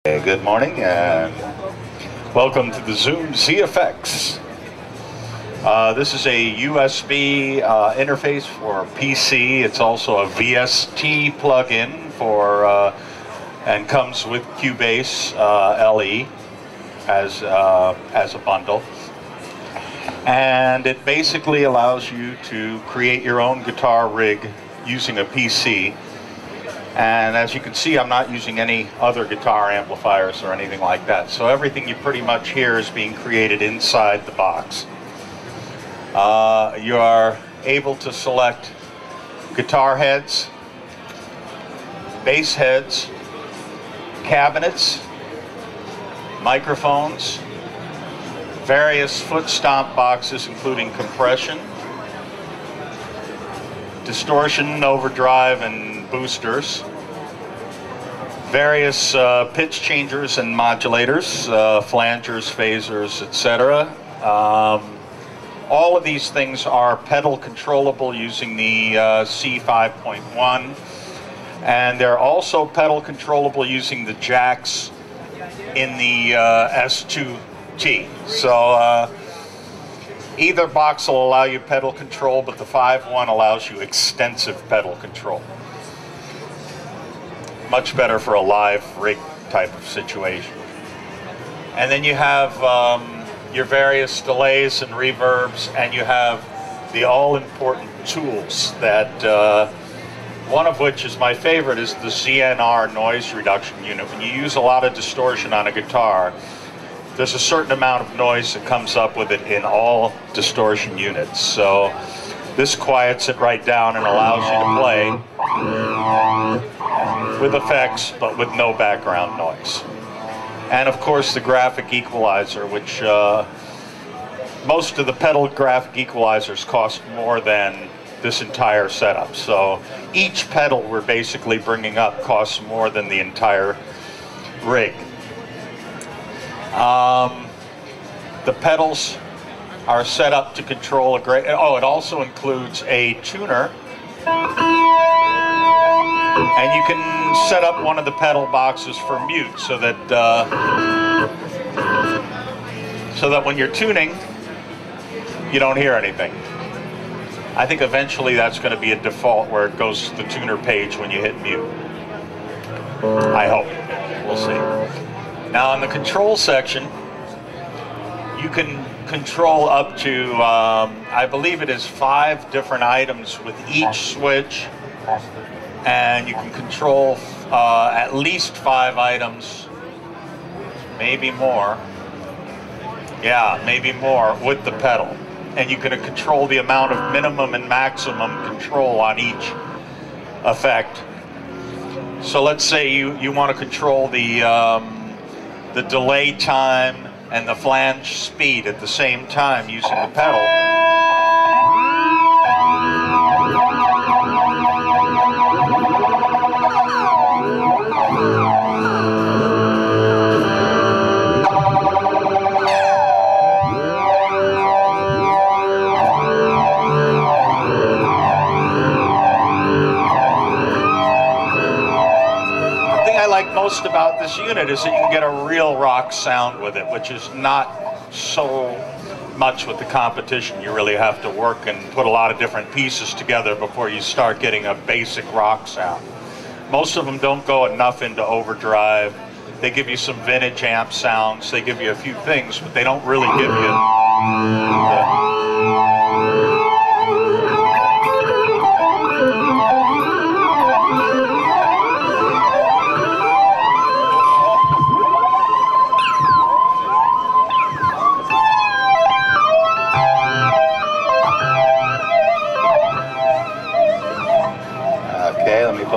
Good morning and welcome to the Zoom ZFX. This is a USB interface for PC. It's also a VST plugin for and comes with Cubase LE as a bundle. And it basically allows you to create your own guitar rig using a PC. And as you can see, I'm not using any other guitar amplifiers or anything like that. So everything you pretty much hear is being created inside the box. You are able to select guitar heads, bass heads, cabinets, microphones, various foot stomp boxes including compression, distortion, overdrive, and boosters, various pitch changers and modulators, flangers, phasers, etc. All of these things are pedal controllable using the C5.1, and they're also pedal controllable using the jacks in the S2T. So either box will allow you pedal control, but the 5.1 allows you extensive pedal control. Much better for a live rig type of situation. And then you have your various delays and reverbs, and you have the all-important tools that one of which is my favorite is the ZNR noise reduction unit. When you use a lot of distortion on a guitar, there's a certain amount of noise that comes up with it in all distortion units. So this quiets it right down and allows you to play with effects, but with no background noise. And of course the graphic equalizer, which most of the pedal graphic equalizers cost more than this entire setup. So each pedal we're basically bringing up costs more than the entire rig. The pedals are set up to control a great... Oh, it also includes a tuner. And you can set up one of the pedal boxes for mute so that when you're tuning, you don't hear anything. I think eventually that's going to be a default where it goes to the tuner page when you hit mute. I hope. We'll see. Now in the control section, you can control up to, I believe it is 5 different items with each switch. And you can control at least 5 items, maybe more. Yeah, maybe more with the pedal. And you can control the amount of minimum and maximum control on each effect. So let's say you want to control the delay time and the flange speed at the same time using the pedal. Most about this unit is that you can get a real rock sound with it, which is not so much with the competition. You really have to work and put a lot of different pieces together before you start getting a basic rock sound. Most of them don't go enough into overdrive. They give you some vintage amp sounds, they give you a few things, but they don't really give you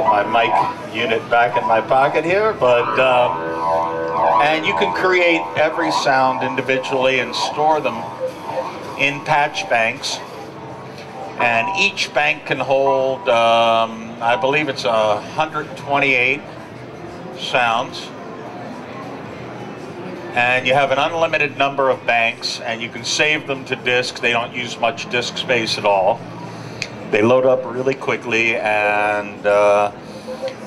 my mic unit back in my pocket here, but and you can create every sound individually and store them in patch banks, and each bank can hold I believe it's 128 sounds, and you have an unlimited number of banks, and you can save them to disk. They don't use much disk space at all. They load up really quickly, and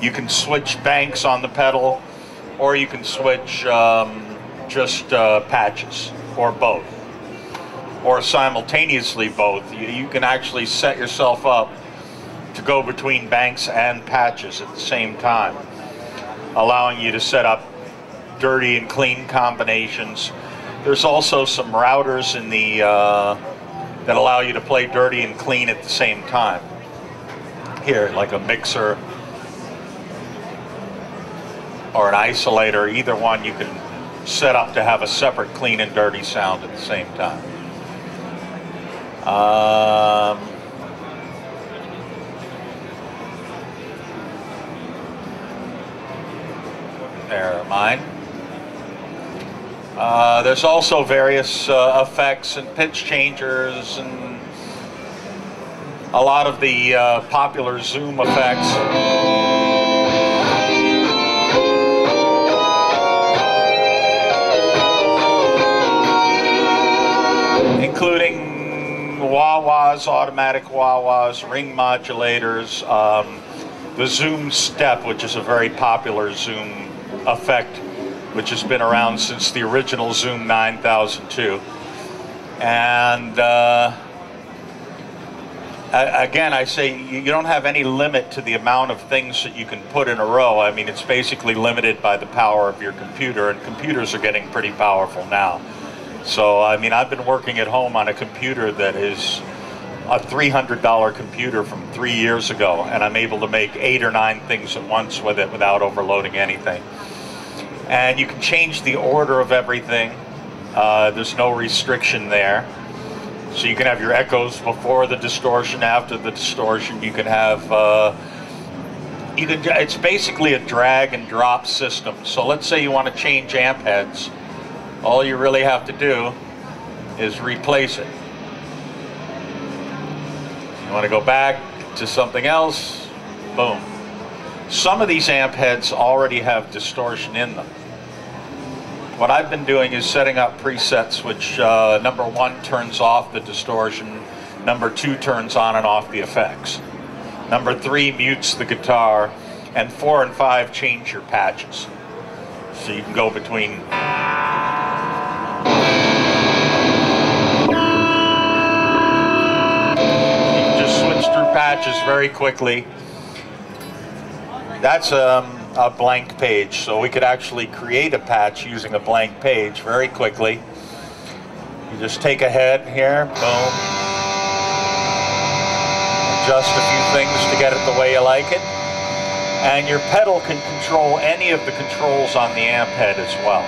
you can switch banks on the pedal or you can switch just patches, or both, or simultaneously both. You can actually set yourself up to go between banks and patches at the same time, allowing you to set up dirty and clean combinations. There's also some routers in the that allow you to play dirty and clean at the same time. Here, like a mixer or an isolator, either one you can set up to have a separate clean and dirty sound at the same time. There are mine. There's also various effects and pitch changers and a lot of the popular zoom effects. Including wah-wahs, automatic wah-wahs, ring modulators, the zoom step, which is a very popular zoom effect, which has been around since the original Zoom 9002. And again, I say you don't have any limit to the amount of things that you can put in a row. I mean, it's basically limited by the power of your computer, and computers are getting pretty powerful now. So, I mean, I've been working at home on a computer that is a $300 computer from 3 years ago, and I'm able to make 8 or 9 things at once with it without overloading anything. And you can change the order of everything. There's no restriction there. So you can have your echoes before the distortion, after the distortion. You can have, it's basically a drag and drop system. So let's say you want to change amp heads. All you really have to do is replace it. You want to go back to something else, boom. Some of these amp heads already have distortion in them. What I've been doing is setting up presets which number 1 turns off the distortion, number 2 turns on and off the effects, number 3 mutes the guitar, and 4 and 5 change your patches. So you can go between. You can just switch through patches very quickly. That's a blank page, so we could actually create a patch using a blank page very quickly. You just take a head here, boom, adjust a few things to get it the way you like it, and your pedal can control any of the controls on the amp head as well,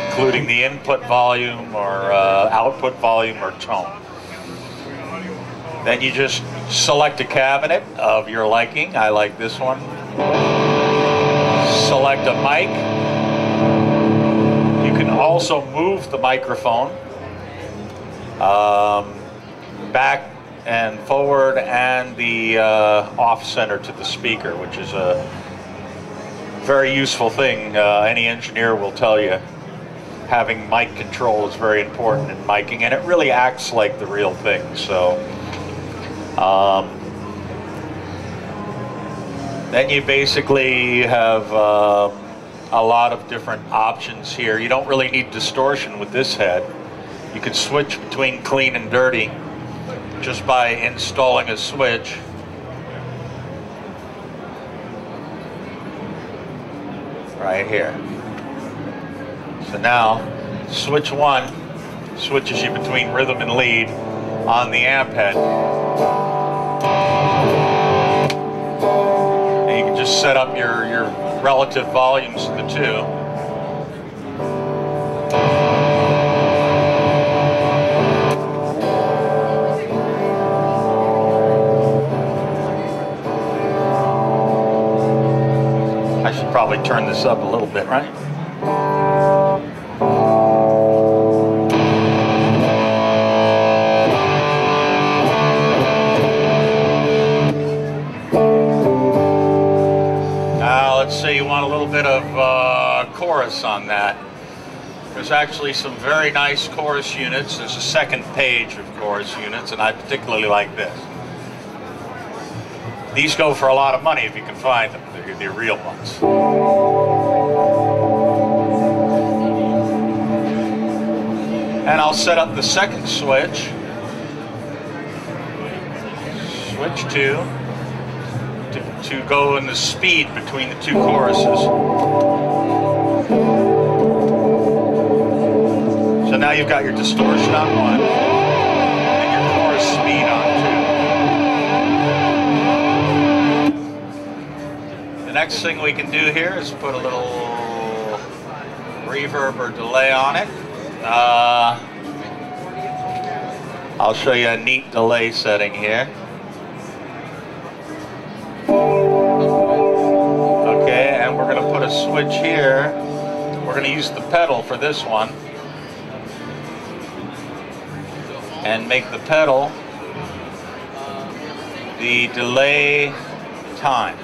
including the input volume or output volume or tone. Then you just select a cabinet of your liking. I like this one. Select a mic. You can also move the microphone back and forward, and the off center to the speaker, which is a very useful thing. Any engineer will tell you having mic control is very important in miking, and it really acts like the real thing. So then you basically have a lot of different options here. You don't really need distortion with this head. You can switch between clean and dirty just by installing a switch. Right here. So now, switch 1 switches you between rhythm and lead on the amp head. And you can just set up your relative volumes of the two. I should probably turn this up a little bit, right? Now let's say you want a little bit of chorus on that. There's actually some very nice chorus units. There's a second page of chorus units, and I particularly like this. These go for a lot of money if you can find them. They're the real ones. And I'll set up the second switch. Switch to go in the speed between the two choruses. So now you've got your distortion on one and your chorus speed on two. The next thing we can do here is put a little reverb or delay on it. I'll show you a neat delay setting here. Okay, and we're going to put a switch here. We're going to use the pedal for this one and make the pedal the delay time.